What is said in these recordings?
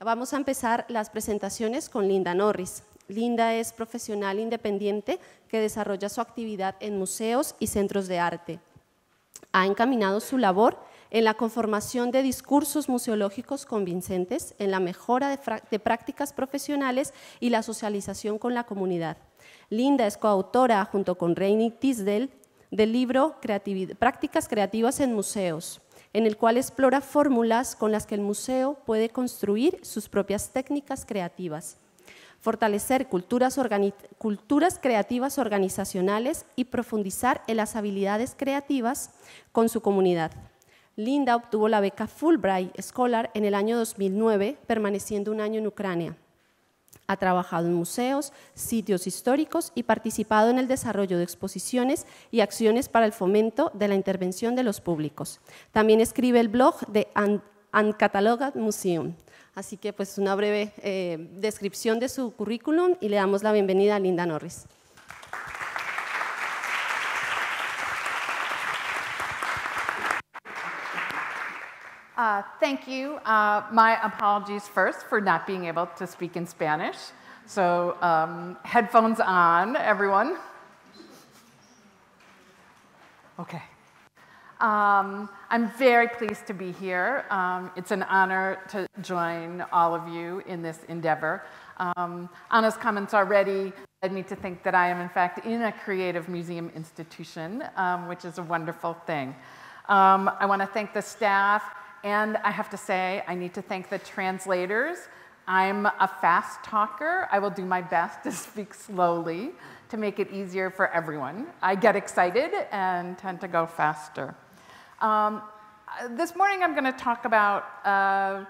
Vamos a empezar las presentaciones con Linda Norris. Linda es profesional independiente que desarrolla su actividad en museos y centros de arte. Ha encaminado su labor en la conformación de discursos museológicos convincentes, en la mejora de prácticas profesionales y la socialización con la comunidad. Linda es coautora, junto con Reini Tisdel, del libro Prácticas creativas en museos, en el cual explora fórmulas con las que el museo puede construir sus propias técnicas creativas, fortalecer culturas creativas organizacionales y profundizar en las habilidades creativas con su comunidad. Linda obtuvo la beca Fulbright Scholar en el año 2009, permaneciendo un año en Ucrania. Ha trabajado en museos, sitios históricos y participado en el desarrollo de exposiciones y acciones para el fomento de la intervención de los públicos. También escribe el blog de Untitled Museum. Así que pues una breve descripción de su currículum y le damos la bienvenida a Linda Norris. Thank you. My apologies first for not being able to speak in Spanish. So headphones on, everyone. Okay. I'm very pleased to be here. It's an honor to join all of you in this endeavor. Anna's comments already led me to think that I am, in fact, in a creative museum institution, which is a wonderful thing. I want to thank the staff, and I have to say, I need to thank the translators. I'm a fast talker. I will do my best to speak slowly to make it easier for everyone. I get excited and tend to go faster. This morning I'm going to talk about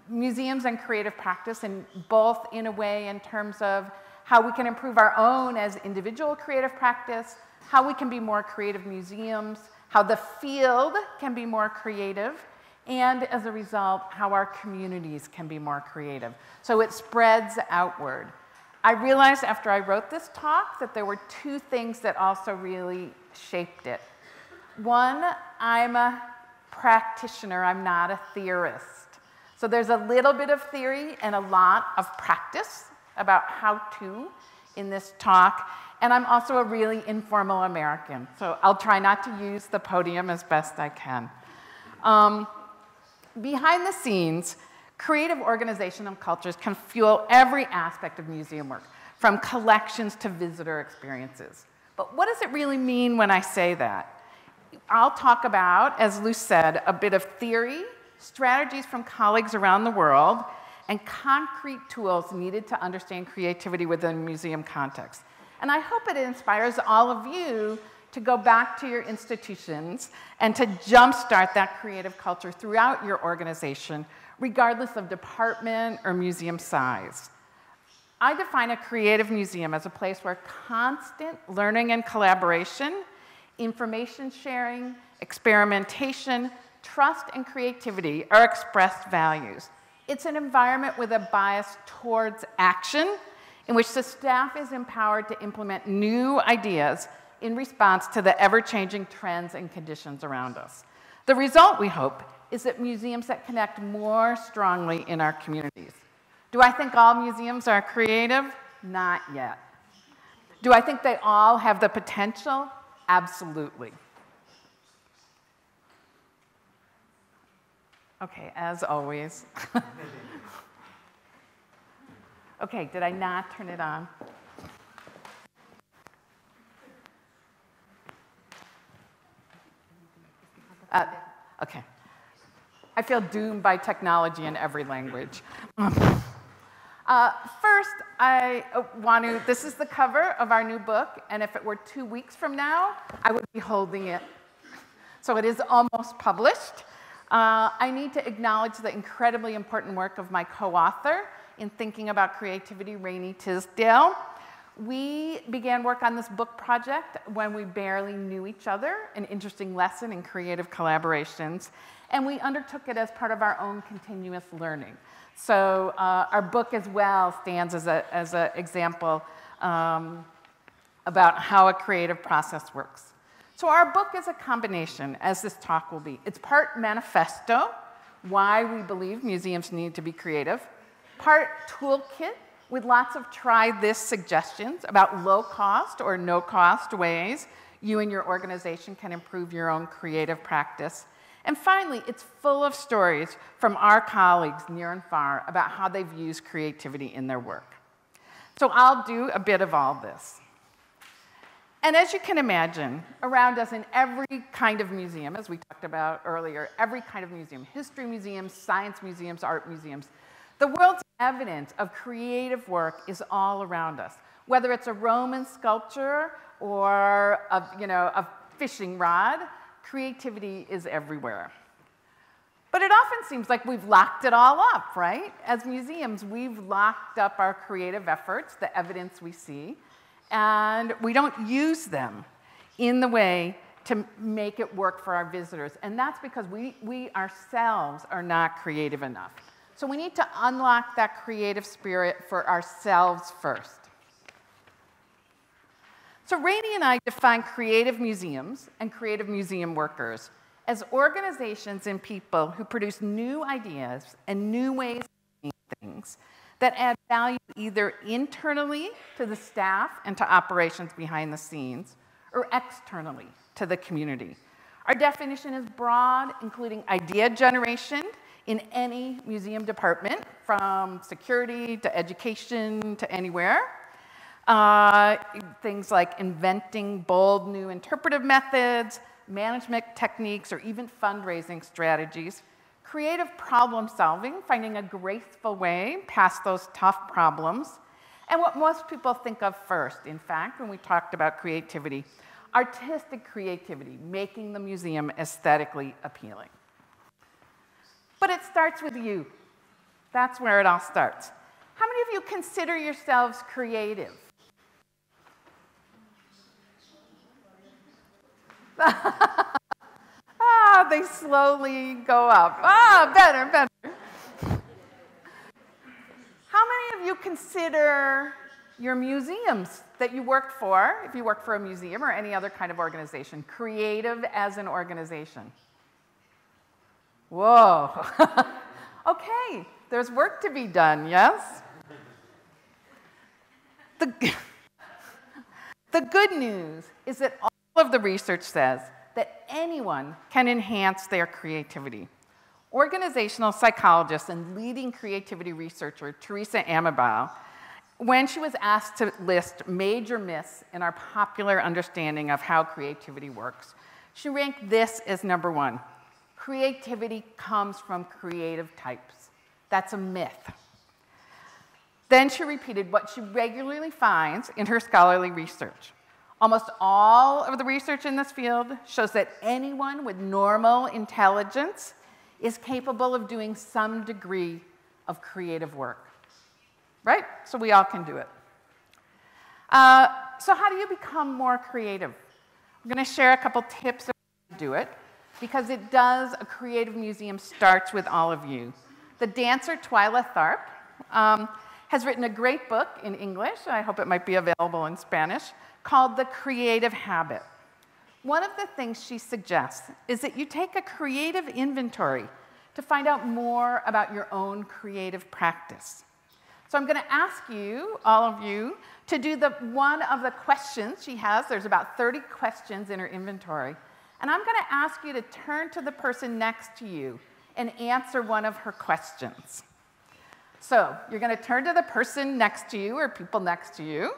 museums and creative practice, and both in a way in terms of how we can improve our own as individual creative practice, how we can be more creative museums, how the field can be more creative, and as a result, how our communities can be more creative. So it spreads outward. I realized after I wrote this talk that there were two things that also really shaped it. One, I'm a practitioner, I'm not a theorist. So there's a little bit of theory and a lot of practice about how to in this talk. And I'm also a really informal American, so I'll try not to use the podium as best I can. Behind the scenes, creative organizational cultures can fuel every aspect of museum work, from collections to visitor experiences. But what does it really mean when I say that? I'll talk about, as Lou said, a bit of theory, strategies from colleagues around the world, and concrete tools needed to understand creativity within a museum context. And I hope it inspires all of you to go back to your institutions and to jumpstart that creative culture throughout your organization, regardless of department or museum size. I define a creative museum as a place where constant learning and collaboration, information sharing, experimentation, trust, and creativity are expressed values. It's an environment with a bias towards action, in which the staff is empowered to implement new ideas in response to the ever-changing trends and conditions around us. The result, we hope, is that museums that connect more strongly in our communities. Do I think all museums are creative? Not yet. Do I think they all have the potential? Absolutely. Okay, as always. Okay, did I not turn it on? Okay. I feel doomed by technology in every language. First, I want to, this is the cover of our new book, and if it were 2 weeks from now, I would be holding it. So it is almost published. I need to acknowledge the incredibly important work of my co-author in thinking about creativity, Reini Tisdale. We began work on this book project when we barely knew each other, an interesting lesson in creative collaborations, and we undertook it as part of our own continuous learning. So our book as well stands as an example about how a creative process works. So our book is a combination, as this talk will be. It's part manifesto, why we believe museums need to be creative. part toolkit with lots of try this suggestions about low cost or no cost ways you and your organization can improve your own creative practice. And finally, it's full of stories from our colleagues near and far about how they've used creativity in their work. So I'll do a bit of all this. And as you can imagine, around us in every kind of museum, as we talked about earlier, every kind of museum, history museums, science museums, art museums, the world's evidence of creative work is all around us. Whether it's a Roman sculpture or a fishing rod, creativity is everywhere. But it often seems like we've locked it all up, right? As museums, we've locked up our creative efforts, the evidence we see, and we don't use them in the way to make it work for our visitors. And that's because we ourselves are not creative enough. So we need to unlock that creative spirit for ourselves first. So Rainey and I define creative museums and creative museum workers as organizations and people who produce new ideas and new ways of doing things that add value either internally to the staff and to operations behind the scenes, or externally to the community. Our definition is broad, including idea generation in any museum department, from security to education to anywhere. Things like inventing bold new interpretive methods, management techniques, or even fundraising strategies. Creative problem solving, finding a graceful way past those tough problems. And what most people think of first, in fact, when we talked about creativity, artistic creativity, making the museum aesthetically appealing. But it starts with you. That's where it all starts. How many of you consider yourselves creative? They slowly go up. Better, better. How many of you consider your museums that you worked for, if you work for a museum or any other kind of organization, creative as an organization? Whoa. Okay, there's work to be done, yes? The good news is that all of the research says that anyone can enhance their creativity. Organizational psychologist and leading creativity researcher Teresa Amabile, when she was asked to list major myths in our popular understanding of how creativity works, she ranked this as number one. Creativity comes from creative types. That's a myth. Then she repeated what she regularly finds in her scholarly research. Almost all of the research in this field shows that anyone with normal intelligence is capable of doing some degree of creative work. Right? So we all can do it. So how do you become more creative? I'm going to share a couple tips on how to do it, because it does, a creative museum starts with all of you. The dancer Twyla Tharp has written a great book in English, I hope it might be available in Spanish, called The Creative Habit. One of the things she suggests is that you take a creative inventory to find out more about your own creative practice. So I'm going to ask you, all of you, to do one of the questions she has. There's about 30 questions in her inventory. And I'm going to ask you to turn to the person next to you and answer one of her questions. So you're going to turn to the person next to you or people next to you.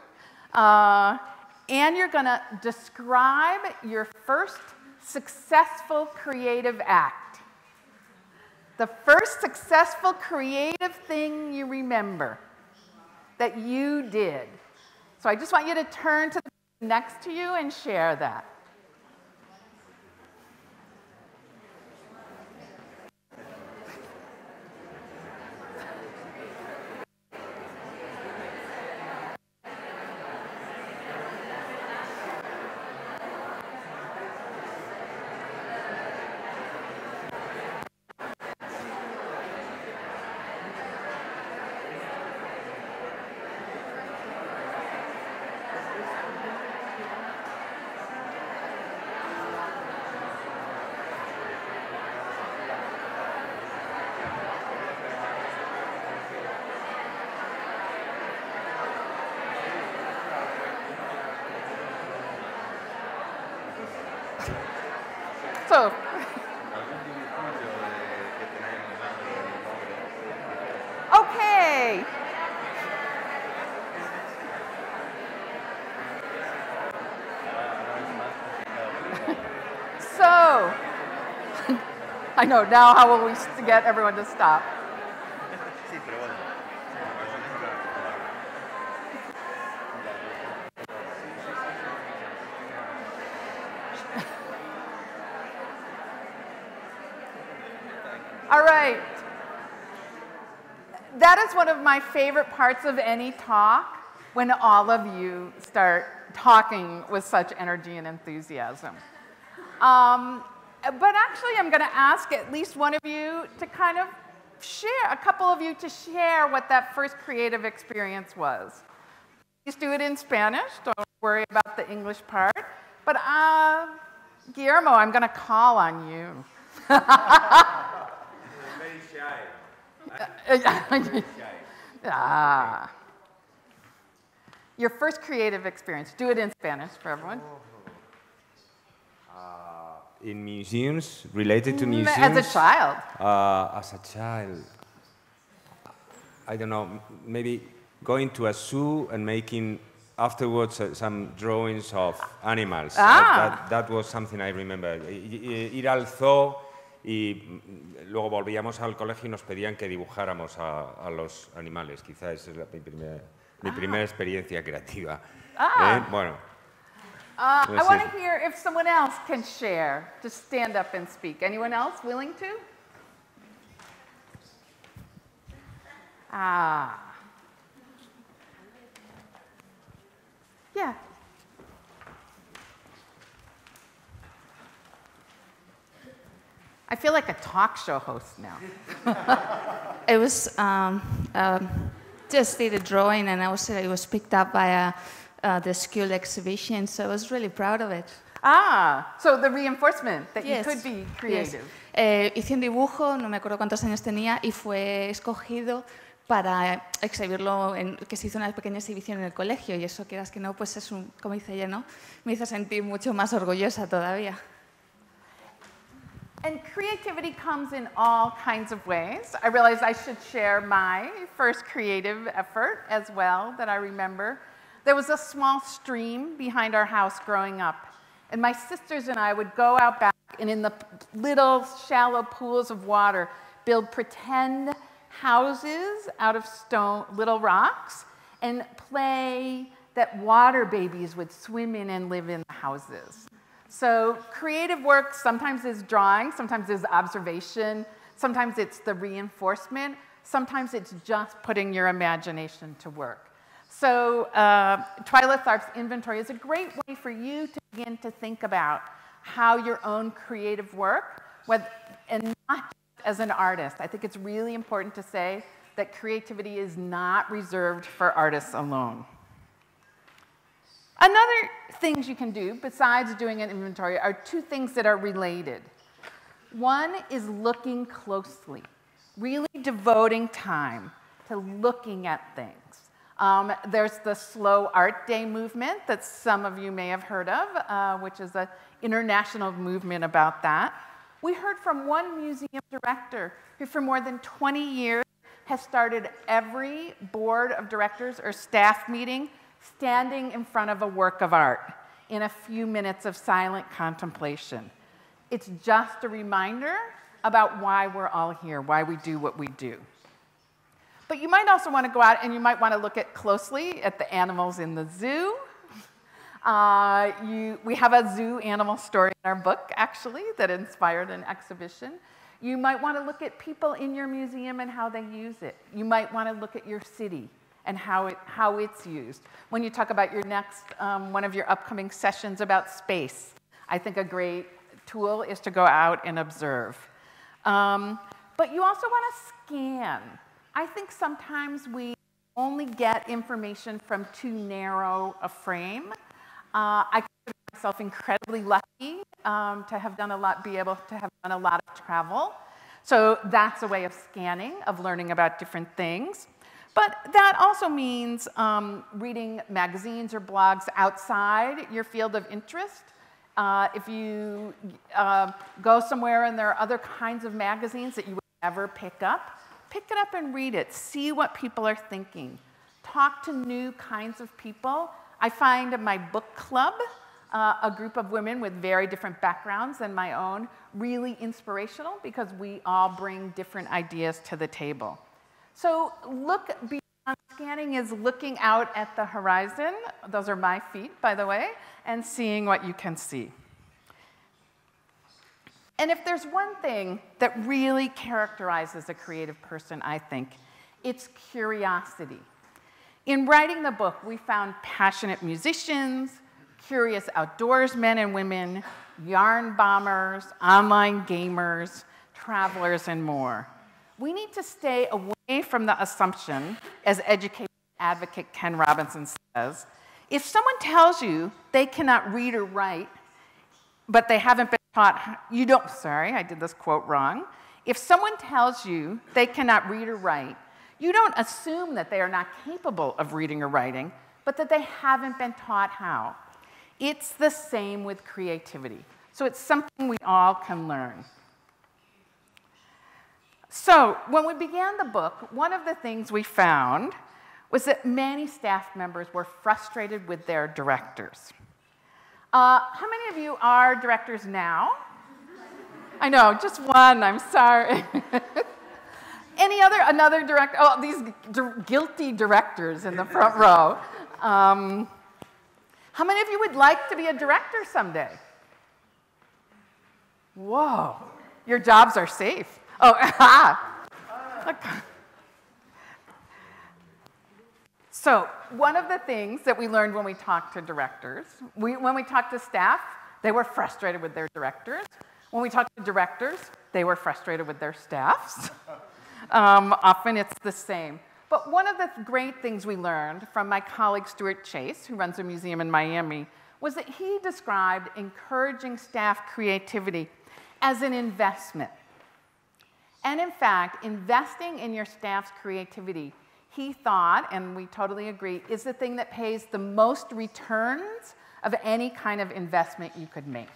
And you're going to describe your first successful creative act. The first successful creative thing you remember that you did. So I just want you to turn to the person next to you and share that. So, okay. So, I know, now how will we get everyone to stop? All right. That is one of my favorite parts of any talk, when all of you start talking with such energy and enthusiasm. But actually, I'm going to ask at least one of you to kind of share, a couple of you to share what that first creative experience was. Please do it in Spanish. Don't worry about the English part. But Guillermo, I'm going to call on you. Very shy. Your first creative experience. Do it in Spanish for everyone. In museums, related to museums? As a child. As a child, I don't know, maybe going to a zoo and making afterwards some drawings of animals. That was something I remember. Ir al zoo y luego volvíamos al colegio y nos pedían que dibujáramos a los animales. Quizá esa es mi primera experiencia creativa. Bueno. I want to hear if someone else can share. Just stand up and speak. Anyone else willing to? Yeah. I feel like a talk show host now. It was just did a drawing, and it was picked up by the school exhibition, so I was really proud of it. So the reinforcement that you could be creative. Yes. Hice un dibujo, no me acuerdo cuántos años tenía, y fue escogido para exhibirlo, que se hizo una pequeña exhibición en el colegio, y eso, quieras que no, pues es como dice ella, ¿no? Me hizo sentir mucho más orgullosa todavía. And creativity comes in all kinds of ways. I realized I should share my first creative effort as well that I remember. There was a small stream behind our house growing up, and my sisters and I would go out back and in the little shallow pools of water build pretend houses out of stone, little rocks, and play that water babies would swim in and live in the houses. So creative work sometimes is drawing, sometimes is observation, sometimes it's the reinforcement, sometimes it's just putting your imagination to work. So Twyla Tharp's inventory is a great way for you to begin to think about how your own creative work, and not just as an artist. I think it's really important to say that creativity is not reserved for artists alone. Another things you can do besides doing an inventory are two things that are related. One is looking closely, really devoting time to looking at things. There's the Slow Art Day movement that some of you may have heard of, which is an international movement about that. We heard from one museum director who for more than 20 years has started every board of directors or staff meeting standing in front of a work of art in a few minutes of silent contemplation. It's just a reminder about why we're all here, why we do what we do. But you might also want to go out and you might want to look closely at the animals in the zoo. We have a zoo animal story in our book, actually, that inspired an exhibition. You might want to look at people in your museum and how they use it. You might want to look at your city and how it's used. When you talk about your next, one of your upcoming sessions about space, I think a great tool is to go out and observe. But you also want to scan. I think sometimes we only get information from too narrow a frame. I consider myself incredibly lucky to have done be able to have done a lot of travel. So that's a way of scanning, of learning about different things. But that also means reading magazines or blogs outside your field of interest. If you go somewhere and there are other kinds of magazines that you would never pick it up and read it. See what people are thinking. Talk to new kinds of people. I find in my book club a group of women with very different backgrounds than my own really inspirational because we all bring different ideas to the table. So look beyond scanning is looking out at the horizon. Those are my feet, by the way, and seeing what you can see. And if there's one thing that really characterizes a creative person, I think, it's curiosity. In writing the book, we found passionate musicians, curious outdoorsmen and women, yarn bombers, online gamers, travelers, and more. We need to stay away from the assumption, as education advocate Ken Robinson says, if someone tells you they cannot read or write, but they haven't been taught, you don't, sorry, I did this quote wrong. If someone tells you they cannot read or write, you don't assume that they are not capable of reading or writing, but that they haven't been taught how. It's the same with creativity. So it's something we all can learn. So when we began the book, one of the things we found was that many staff members were frustrated with their directors. How many of you are directors now? I know, just one, I'm sorry. Another director? Oh, these guilty directors in the front row. How many of you would like to be a director someday? Whoa, your jobs are safe. Oh, okay. So one of the things that we learned when we talked to directors, when we talked to staff, they were frustrated with their directors. When we talked to directors, they were frustrated with their staffs. Often it's the same. But one of the great things we learned from my colleague Stuart Chase, who runs a museum in Miami, was that he described encouraging staff creativity as an investment. And in fact, investing in your staff's creativity, he thought, and we totally agree, is the thing that pays the most returns of any kind of investment you could make.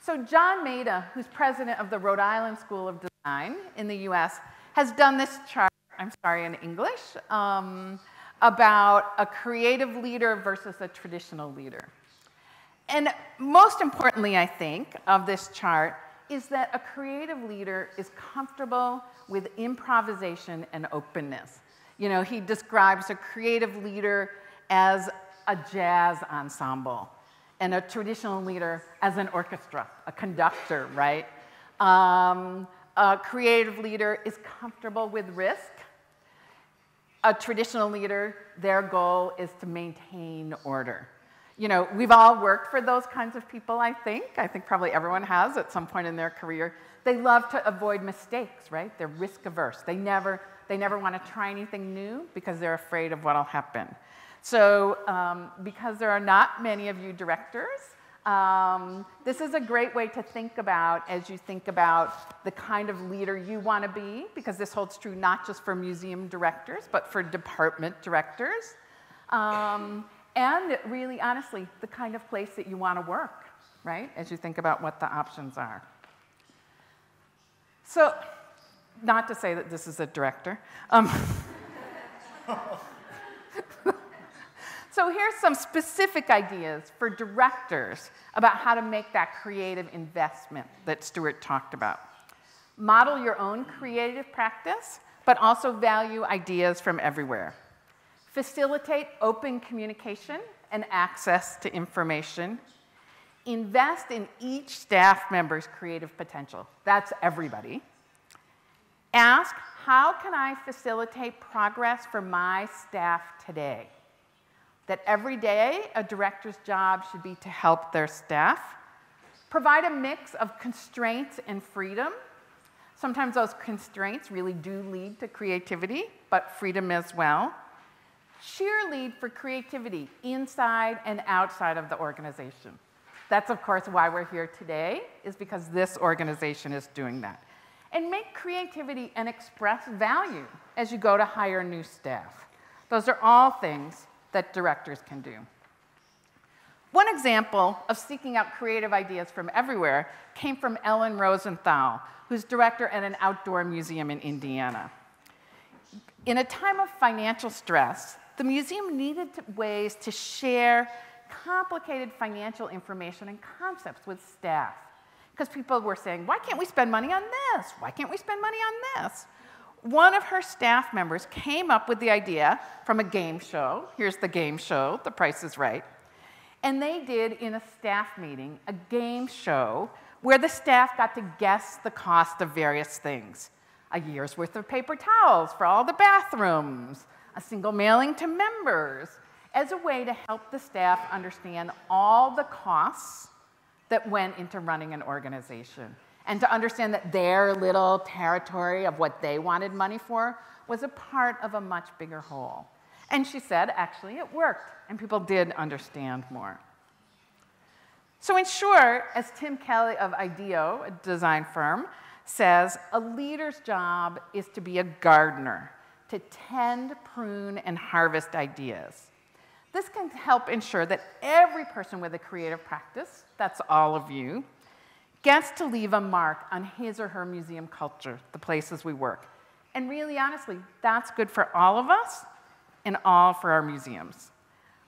So John Maida, who's president of the Rhode Island School of Design in the US, has done this chart, I'm sorry, in English, about a creative leader versus a traditional leader. And most importantly, I think, of this chart is that a creative leader is comfortable with improvisation and openness. You know, he describes a creative leader as a jazz ensemble and a traditional leader as an orchestra, a conductor, right? A creative leader is comfortable with risk. A traditional leader, their goal is to maintain order. You know, we've all worked for those kinds of people, I think. I think probably everyone has at some point in their career. They love to avoid mistakes, right? They're risk averse. They never want to try anything new because they're afraid of what'll happen. So because there are not many of you directors, this is a great way to think about as you think about the kind of leader you want to be, because this holds true not just for museum directors, but for department directors. And really, honestly, the kind of place that you want to work, right, as you think about what the options are. So, not to say that this is a director. So here's some specific ideas for directors about how to make that creative investment that Stuart talked about. Model your own creative practice, but also value ideas from everywhere. Facilitate open communication and access to information. Invest in each staff member's creative potential. That's everybody. Ask, how can I facilitate progress for my staff today? That every day, a director's job should be to help their staff. Provide a mix of constraints and freedom. Sometimes those constraints really do lead to creativity, but freedom as well. Cheerlead for creativity inside and outside of the organization. That's, of course, why we're here today, is because this organization is doing that. And make creativity and express value as you go to hire new staff. Those are all things that directors can do. One example of seeking out creative ideas from everywhere came from Ellen Rosenthal, who's director at an outdoor museum in Indiana. In a time of financial stress, the museum needed ways to share complicated financial information and concepts with staff. Because people were saying, why can't we spend money on this? Why can't we spend money on this? One of her staff members came up with the idea from a game show. Here's the game show, The Price is Right. And they did, in a staff meeting, a game show where the staff got to guess the cost of various things. A year's worth of paper towels for all the bathrooms, a single mailing to members, as a way to help the staff understand all the costs that went into running an organization, and to understand that their little territory of what they wanted money for was a part of a much bigger whole. And she said, actually, it worked, and people did understand more. So in short, as Tim Kelly of IDEO, a design firm, says, a leader's job is to be a gardener, to tend, prune, and harvest ideas. This can help ensure that every person with a creative practice, that's all of you, gets to leave a mark on his or her museum culture, the places we work. And really, honestly, that's good for all of us and all for our museums.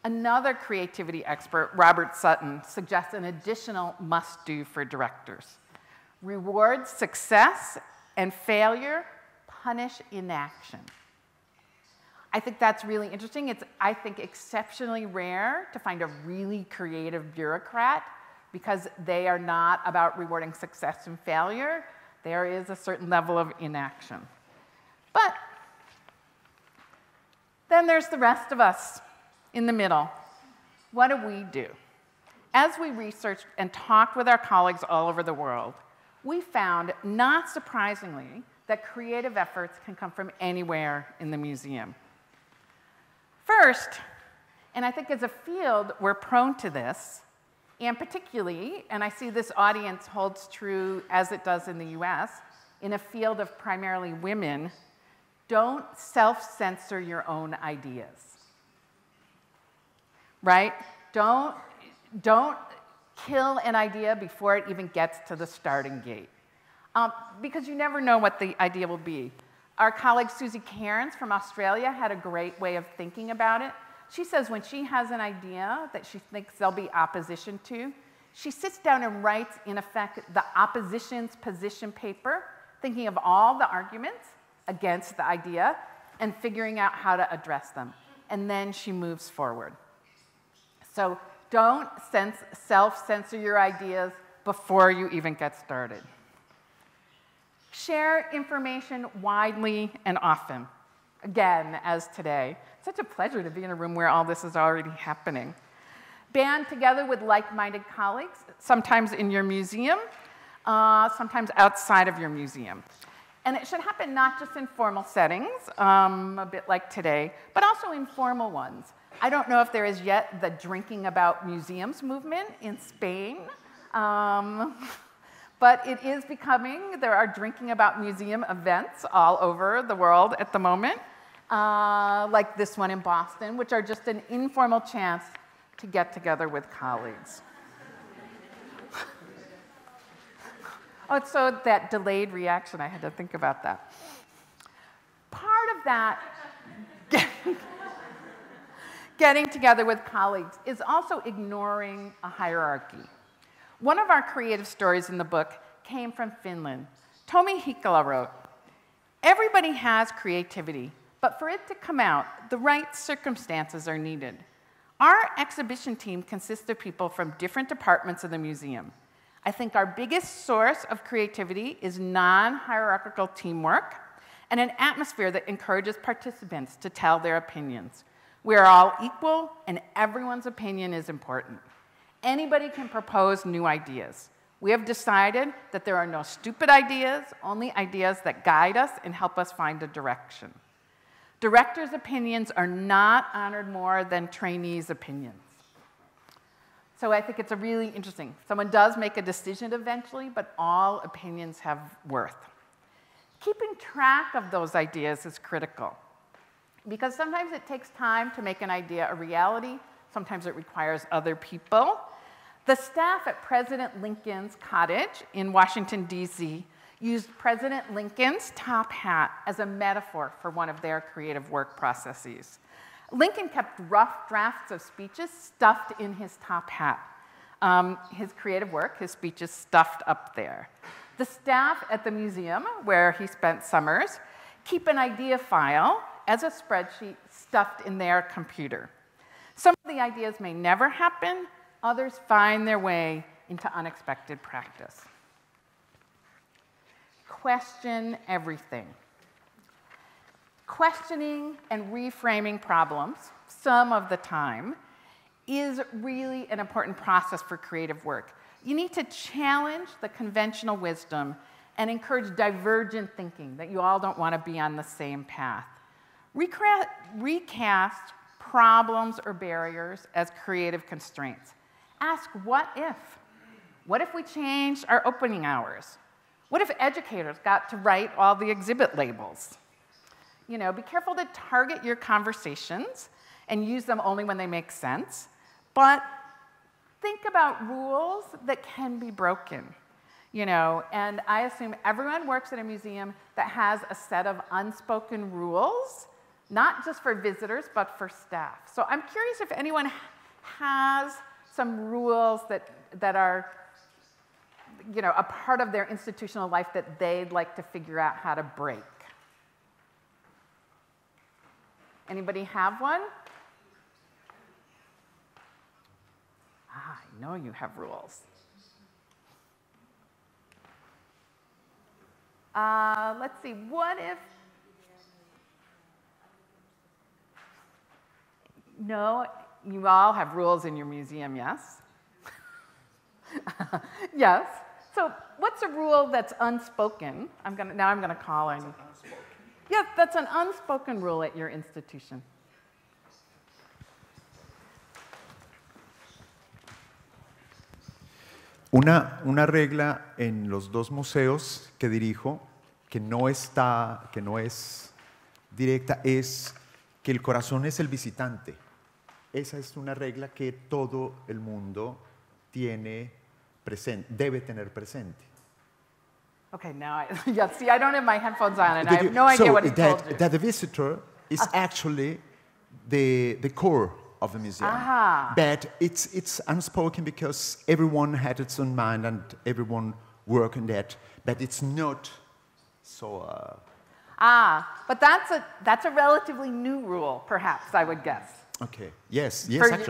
Another creativity expert, Robert Sutton, suggests an additional must-do for directors. Reward success and failure, punish inaction. I think that's really interesting. It's, I think, exceptionally rare to find a really creative bureaucrat because they are not about rewarding success and failure. There is a certain level of inaction. But then there's the rest of us in the middle. What do? As we researched and talked with our colleagues all over the world, we found, not surprisingly, that creative efforts can come from anywhere in the museum. First, and I think as a field, we're prone to this, and particularly, and I see this audience holds true as it does in the US, in a field of primarily women, don't self-censor your own ideas. Right? Don't kill an idea before it even gets to the starting gate. Because you never know what the idea will be. Our colleague Susie Cairns from Australia had a great way of thinking about it. She says when she has an idea that she thinks there'll be opposition to, she sits down and writes, in effect, the opposition's position paper, thinking of all the arguments against the idea and figuring out how to address them. And then she moves forward. So don't self-censor your ideas before you even get started. Share information widely and often. Again, as today. Such a pleasure to be in a room where all this is already happening. Band together with like-minded colleagues, sometimes in your museum, sometimes outside of your museum. And it should happen not just in formal settings, a bit like today, but also informal ones. I don't know if there is yet the drinking about museums movement in Spain. But it is becoming, there are drinking about museum events all over the world at the moment, like this one in Boston, which are just an informal chance to get together with colleagues. Oh, so that delayed reaction, I had to think about that. Part of that, getting together with colleagues, is also ignoring a hierarchy. One of our creative stories in the book came from Finland. Tomi Hikala wrote, "Everybody has creativity, but for it to come out, the right circumstances are needed. Our exhibition team consists of people from different departments of the museum. I think our biggest source of creativity is non-hierarchical teamwork and an atmosphere that encourages participants to tell their opinions. We are all equal, and everyone's opinion is important. Anybody can propose new ideas. We have decided that there are no stupid ideas, only ideas that guide us and help us find a direction. Directors' opinions are not honored more than trainees' opinions." So I think it's a really interesting. Someone does make a decision eventually, but all opinions have worth. Keeping track of those ideas is critical, because sometimes it takes time to make an idea a reality. Sometimes it requires other people. The staff at President Lincoln's cottage in Washington, D.C. used President Lincoln's top hat as a metaphor for one of their creative work processes. Lincoln kept rough drafts of speeches stuffed in his top hat. His creative work, his speeches stuffed up there. The staff at the museum, where he spent summers, keep an idea file as a spreadsheet stuffed in their computer. Some of the ideas may never happen, others find their way into unexpected practice. Question everything. Questioning and reframing problems, some of the time, is really an important process for creative work. You need to challenge the conventional wisdom and encourage divergent thinking, that you all don't want to be on the same path. Recast problems or barriers as creative constraints. Ask, what if? What if we changed our opening hours? What if educators got to write all the exhibit labels? You know, be careful to target your conversations and use them only when they make sense, but think about rules that can be broken. You know, and I assume everyone works at a museum that has a set of unspoken rules, not just for visitors, but for staff. So I'm curious if anyone has some rules that are, you know, a part of their institutional life that they'd like to figure out how to break. Anybody have one? Ah, I know you have rules. Let's see, what if, no, you all have rules in your museum, yes? Yes. So what's a rule that's unspoken? Now I'm gonna call in. Yeah, that's an unspoken rule at your institution. Una regla en los dos museos que dirijo, que no es directa, es que el corazón es el visitante. Esa es una regla que todo el mundo debe tener presente. Okay, now yeah, see, I don't have my headphones on, and I have no idea what he told you. That the visitor is actually the core of the museum. Aha. But it's unspoken because everyone had its own mind and everyone worked on that. But it's not so. But that's a relatively new rule, perhaps, I would guess. Okay. Yes,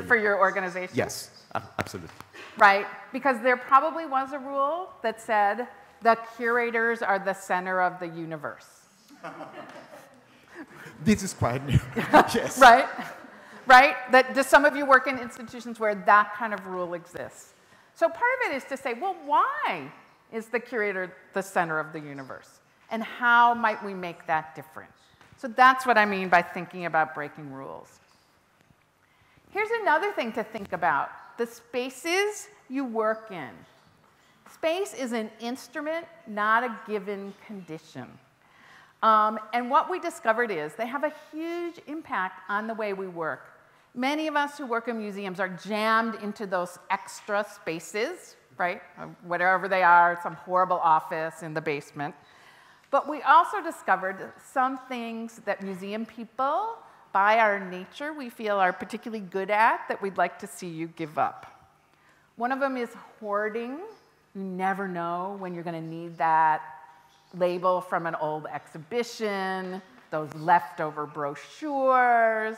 For your organization? Yes, absolutely. Right, because there probably was a rule that said the curators are the center of the universe. This is quite new. Yes. Right? Right? Do some of you work in institutions where that kind of rule exists? So part of it is to say, well, why is the curator the center of the universe? And how might we make that different? So that's what I mean by thinking about breaking rules. Here's another thing to think about: the spaces you work in. Space is an instrument, not a given condition. And what we discovered is they have a huge impact on the way we work. Many of us who work in museums are jammed into those extra spaces, right? Whatever they are, some horrible office in the basement. But we also discovered some things that museum people, by our nature, we feel are particularly good at that we'd like to see you give up. One of them is hoarding. You never know when you're going to need that label from an old exhibition, those leftover brochures,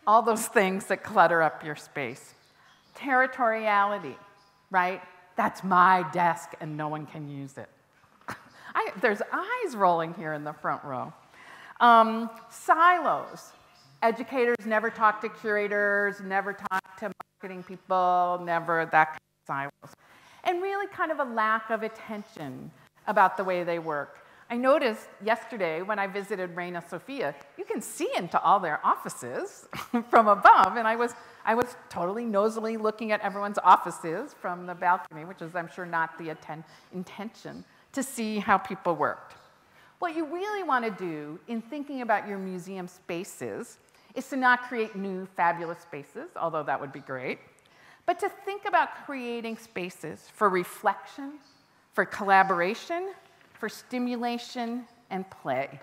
all those things that clutter up your space. Territoriality, right? That's my desk and no one can use it. There's eyes rolling here in the front row. Silos. Educators never talk to curators, never talk to marketing people, never that kind of silos. And really kind of a lack of attention about the way they work. I noticed yesterday when I visited Reina Sofia, you can see into all their offices from above, and I was totally nosily looking at everyone's offices from the balcony, which is, I'm sure, not the intention, to see how people worked. What you really want to do in thinking about your museum spaces is to not create new fabulous spaces, although that would be great, but to think about creating spaces for reflection, for collaboration, for stimulation, and play.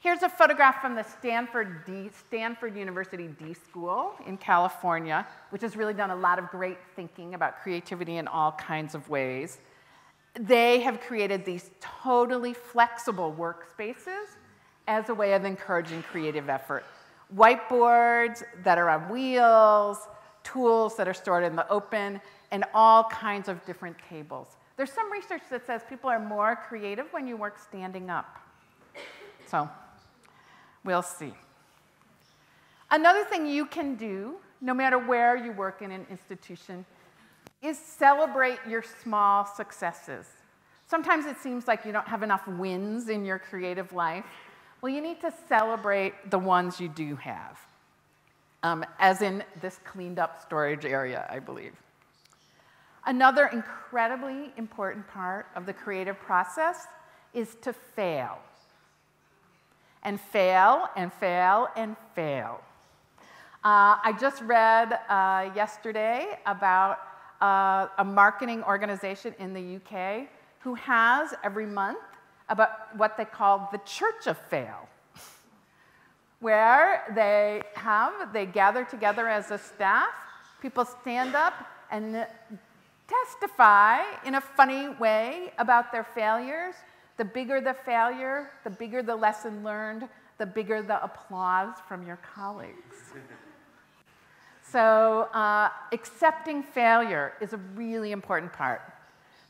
Here's a photograph from the Stanford University D School in California, which has really done a lot of great thinking about creativity in all kinds of ways. They have created these totally flexible workspaces as a way of encouraging creative effort. Whiteboards that are on wheels, tools that are stored in the open, and all kinds of different tables. There's some research that says people are more creative when you work standing up. So we'll see. Another thing you can do, no matter where you work in an institution, is celebrate your small successes. Sometimes it seems like you don't have enough wins in your creative life. Well, you need to celebrate the ones you do have, as in this cleaned up storage area, I believe. Another incredibly important part of the creative process is to fail. And fail, and fail, and fail. I just read yesterday about a marketing organization in the UK who has every month about what they call the Church of Fail, where they gather together as a staff, people stand up and testify in a funny way about their failures. The bigger the failure, the bigger the lesson learned, the bigger the applause from your colleagues. So accepting failure is a really important part.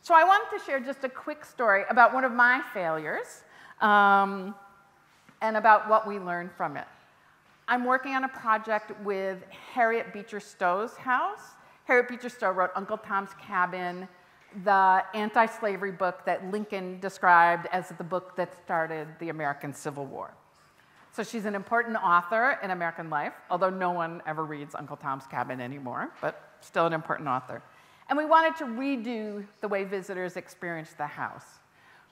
So I wanted to share just a quick story about one of my failures and about what we learned from it. I'm working on a project with Harriet Beecher Stowe's house. Harriet Beecher Stowe wrote Uncle Tom's Cabin, the anti-slavery book that Lincoln described as the book that started the American Civil War. So she's an important author in American life, although no one ever reads Uncle Tom's Cabin anymore, but still an important author. And we wanted to redo the way visitors experienced the house.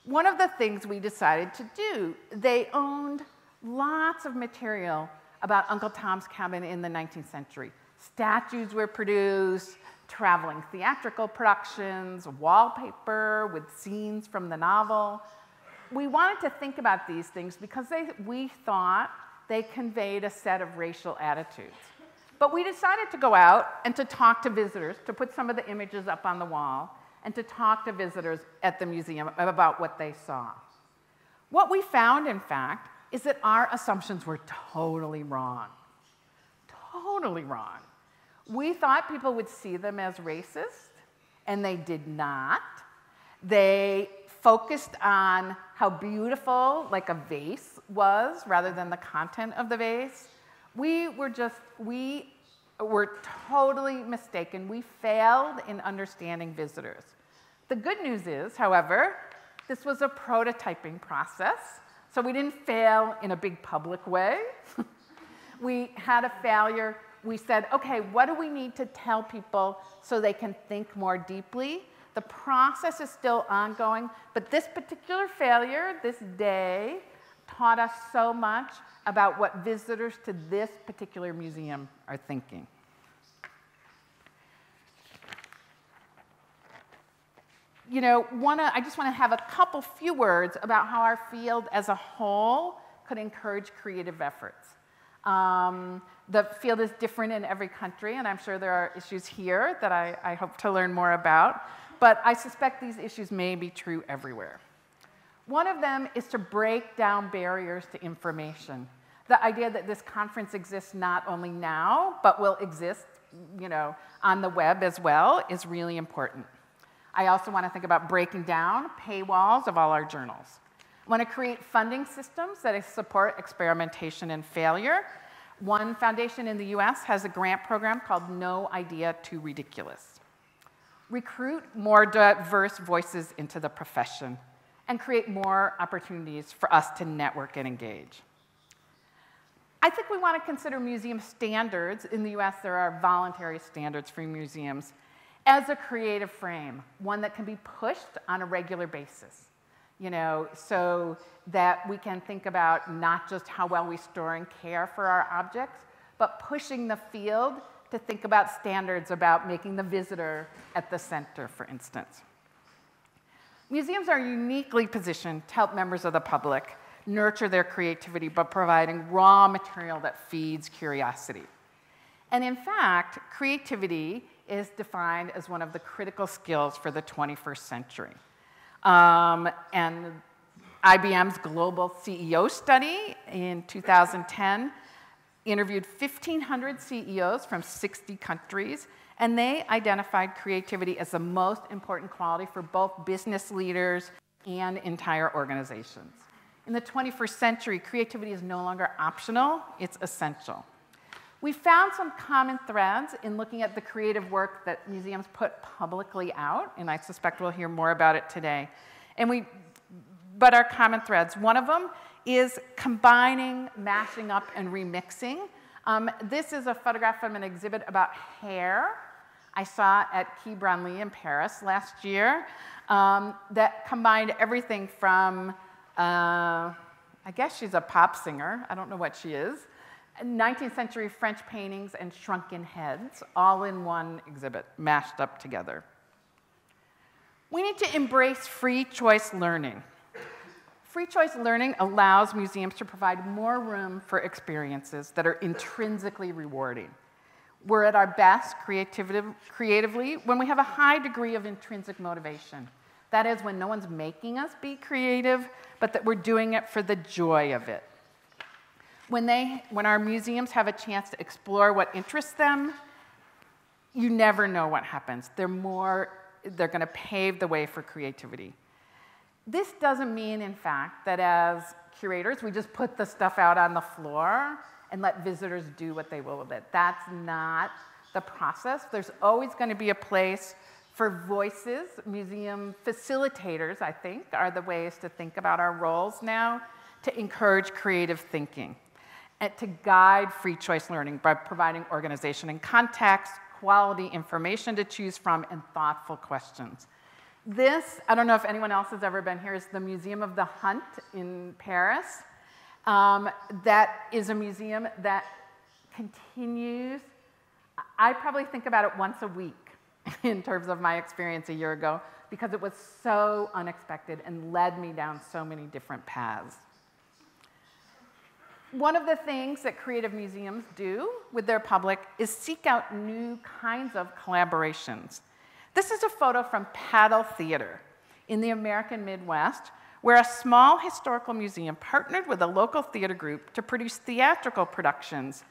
One of the things we decided to do, they owned lots of material about Uncle Tom's Cabin in the 19th century. Statues were produced, traveling theatrical productions, wallpaper with scenes from the novel. We wanted to think about these things because we thought they conveyed a set of racial attitudes. But we decided to go out and to talk to visitors, to put some of the images up on the wall, and to talk to visitors at the museum about what they saw. What we found, in fact, is that our assumptions were totally wrong. Totally wrong. We thought people would see them as racist, and they did not. They focused on how beautiful, like a vase was, rather than the content of the vase. We were totally mistaken. We failed in understanding visitors. The good news is, however, this was a prototyping process, so we didn't fail in a big public way. We had a failure. We said, okay, what do we need to tell people so they can think more deeply? The process is still ongoing, but this particular failure, this day, taught us so much about what visitors to this particular museum are thinking. You know, I just want to have a few words about how our field as a whole could encourage creative efforts. The field is different in every country, and I'm sure there are issues here that I hope to learn more about, but I suspect these issues may be true everywhere. One of them is to break down barriers to information. The idea that this conference exists not only now, but will exist, on the web as well is really important. I also want to think about breaking down paywalls of all our journals. I want to create funding systems that support experimentation and failure. One foundation in the US has a grant program called No Idea Too Ridiculous. Recruit more diverse voices into the profession and create more opportunities for us to network and engage. I think we want to consider museum standards. In the US, there are voluntary standards for museums as a creative frame, one that can be pushed on a regular basis. so that we can think about not just how well we store and care for our objects, but pushing the field to think about standards about making the visitor at the center, for instance. Museums are uniquely positioned to help members of the public nurture their creativity by providing raw material that feeds curiosity. And in fact, creativity is defined as one of the critical skills for the 21st century. And IBM's global CEO study in 2010 interviewed 1,500 CEOs from 60 countries, and they identified creativity as the most important quality for both business leaders and entire organizations. In the 21st century, creativity is no longer optional, it's essential. We found some common threads in looking at the creative work that museums put publicly out, and I suspect we'll hear more about it today. But our common threads, one of them is combining, mashing up, and remixing. This is a photograph from an exhibit about hair I saw at Quai Branly in Paris last year that combined everything from, I guess she's a pop singer, I don't know what she is, 19th century French paintings and shrunken heads, all in one exhibit, mashed up together. We need to embrace free choice learning. Free choice learning allows museums to provide more room for experiences that are intrinsically rewarding. We're at our best creatively when we have a high degree of intrinsic motivation. That is, when no one's making us be creative, but that we're doing it for the joy of it. When our museums have a chance to explore what interests them, you never know what happens. They're going to pave the way for creativity. This doesn't mean, in fact, that as curators, we just put the stuff out on the floor and let visitors do what they will with it. That's not the process. There's always going to be a place for voices. Museum facilitators, I think, are the ways to think about our roles now to encourage creative thinking and to guide free choice learning by providing organization and context, quality information to choose from, and thoughtful questions. This, I don't know if anyone else has ever been here, is the Museum of the Hunt in Paris. That is a museum that continues. I probably think about it once a week in terms of my experience a year ago because it was so unexpected and led me down so many different paths. One of the things that creative museums do with their public is seek out new kinds of collaborations. This is a photo from Paddle Theater in the American Midwest, where a small historical museum partnered with a local theater group to produce theatrical productions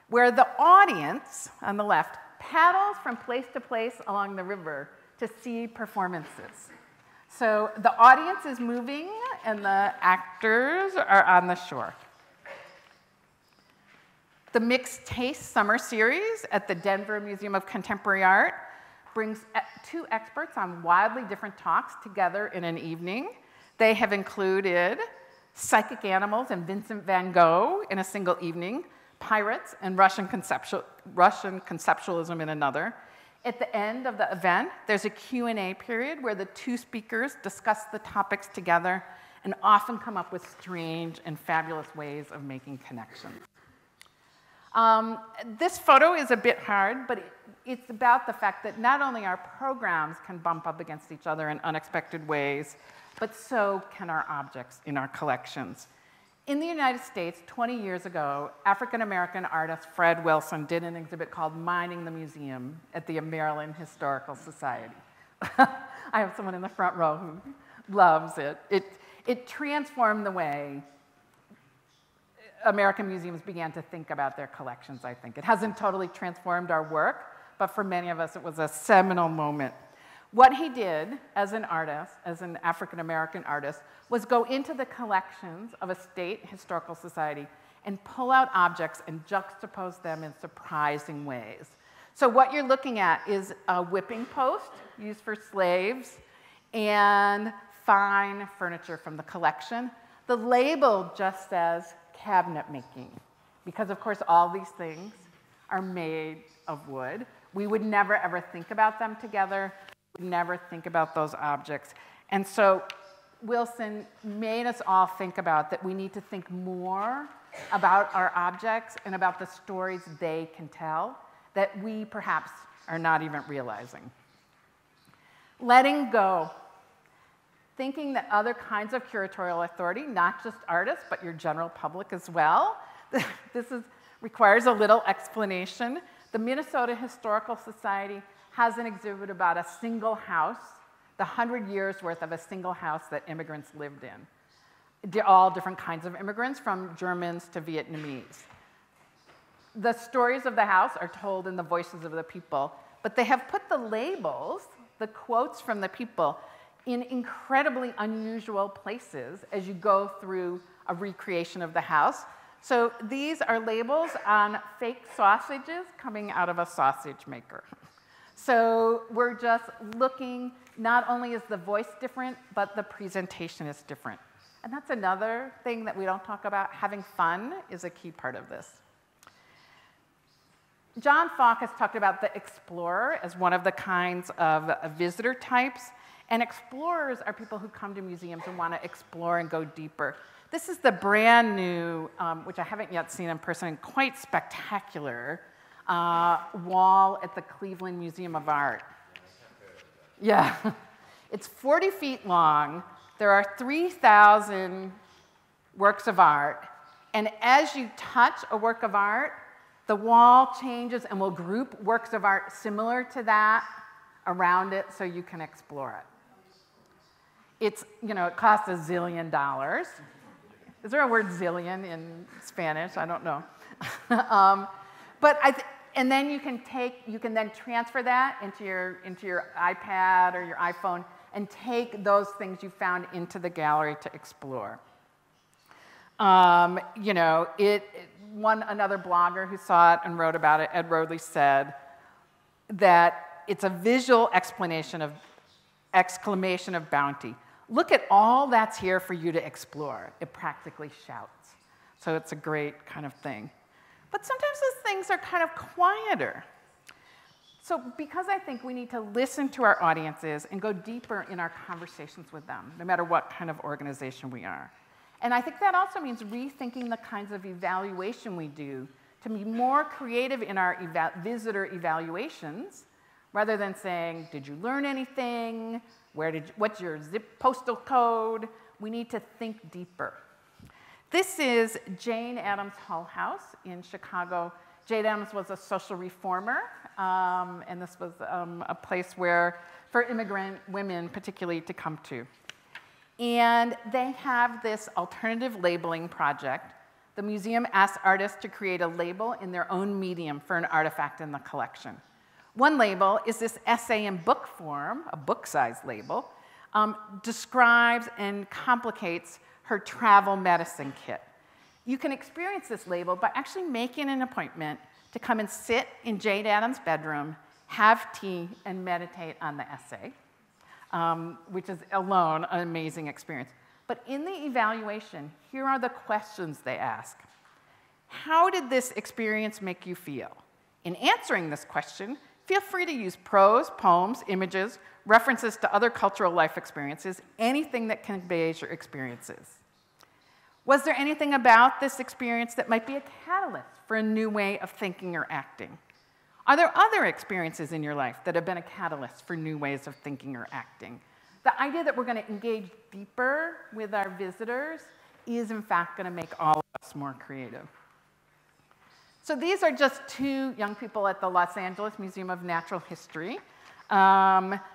where the audience, on the left, paddles from place to place along the river to see performances. So the audience is moving and the actors are on the shore. The Mixed Taste Summer Series at the Denver Museum of Contemporary Art brings two experts on wildly different talks together in an evening. They have included psychic animals and Vincent van Gogh in a single evening, pirates and Russian conceptualism in another. At the end of the event, there's a Q&A period where the two speakers discuss the topics together and often come up with strange and fabulous ways of making connections. This photo is a bit hard, but it's about the fact that not only our programs can bump up against each other in unexpected ways, but so can our objects in our collections. In the United States, 20 years ago, African-American artist Fred Wilson did an exhibit called Minding the Museum at the Maryland Historical Society. I have someone in the front row who loves it. It transformed the way American museums began to think about their collections, I think. It hasn't totally transformed our work, but for many of us, it was a seminal moment. What he did as an artist, as an African-American artist, was go into the collections of a state historical society and pull out objects and juxtapose them in surprising ways. So what you're looking at is a whipping post used for slaves and fine furniture from the collection. The label just says cabinet making, because of course all these things are made of wood. We would never ever think about them together. We would never think about those objects. And so Wilson made us all think about that we need to think more about our objects and about the stories they can tell that we perhaps are not even realizing. Letting go. Thinking that other kinds of curatorial authority, not just artists, but your general public as well, requires a little explanation. The Minnesota Historical Society has an exhibit about a single house, the 100 years worth of a single house that immigrants lived in. All different kinds of immigrants, from Germans to Vietnamese. The stories of the house are told in the voices of the people, but they have put the labels, the quotes from the people, in incredibly unusual places as you go through a recreation of the house. So these are labels on fake sausages coming out of a sausage maker. So we're just looking, not only is the voice different, but the presentation is different. And that's another thing that we don't talk about. Having fun is a key part of this. John Falk has talked about the explorer as one of the kinds of visitor types. And explorers are people who come to museums and want to explore and go deeper. This is the brand new, which I haven't yet seen in person, quite spectacular wall at the Cleveland Museum of Art. Yeah, it's 40 feet long. There are 3,000 works of art. And as you touch a work of art, the wall changes and will group works of art similar to that around it so you can explore it. It's, you know, it costs $1 zillion. Is there a word zillion in Spanish? I don't know. And then you can then transfer that into your iPad or your iPhone and take those things you found into the gallery to explore. You know, another blogger who saw it and wrote about it, Ed Rodley, said that it's a visual exclamation of bounty. Look at all that's here for you to explore. It practically shouts. So it's a great kind of thing. But sometimes those things are kind of quieter. So because I think we need to listen to our audiences and go deeper in our conversations with them, no matter what kind of organization we are. And I think that also means rethinking the kinds of evaluation we do to be more creative in our visitor evaluations, rather than saying, did you learn anything? What's your zip postal code? We need to think deeper. This is Jane Addams' Hull House in Chicago. Jane Addams was a social reformer, and this was a place for immigrant women particularly to come to. And they have this alternative labeling project. The museum asks artists to create a label in their own medium for an artifact in the collection. One label is this essay in book form, a book-sized label, describes and complicates her travel medicine kit. You can experience this label by actually making an appointment to come and sit in Jane Addams' bedroom, have tea, and meditate on the essay, which is alone an amazing experience. But in the evaluation, here are the questions they ask. How did this experience make you feel? In answering this question, feel free to use prose, poems, images, references to other cultural life experiences, anything that conveys your experiences. Was there anything about this experience that might be a catalyst for a new way of thinking or acting? Are there other experiences in your life that have been a catalyst for new ways of thinking or acting? The idea that we're going to engage deeper with our visitors is, in fact, going to make all of us more creative. So these are just two young people at the Los Angeles Museum of Natural History,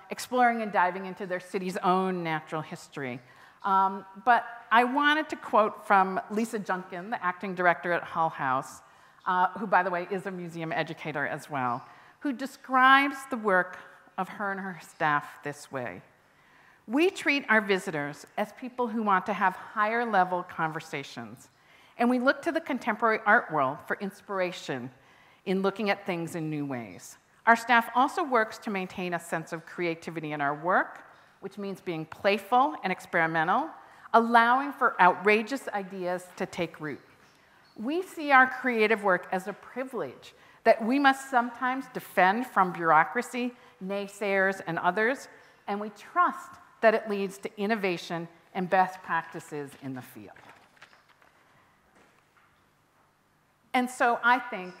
exploring and diving into their city's own natural history. But I wanted to quote from Lisa Junkin, the acting director at Hull House, who, by the way, is a museum educator as well, who describes the work of her and her staff this way. We treat our visitors as people who want to have higher-level conversations, and we look to the contemporary art world for inspiration in looking at things in new ways. Our staff also works to maintain a sense of creativity in our work, which means being playful and experimental, allowing for outrageous ideas to take root. We see our creative work as a privilege that we must sometimes defend from bureaucracy, naysayers, and others, and we trust that it leads to innovation and best practices in the field. And so I think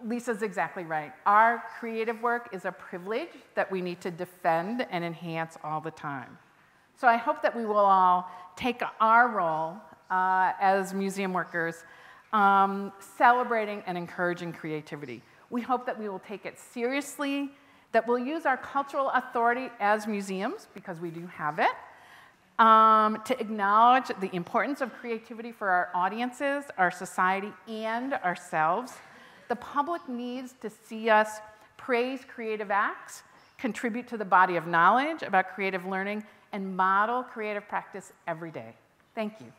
Lisa's exactly right. Our creative work is a privilege that we need to defend and enhance all the time. So I hope that we will all take our role as museum workers, celebrating and encouraging creativity. We hope that we will take it seriously, that we'll use our cultural authority as museums, because we do have it, to acknowledge the importance of creativity for our audiences, our society, and ourselves. The public needs to see us praise creative acts, contribute to the body of knowledge about creative learning, and model creative practice every day. Thank you.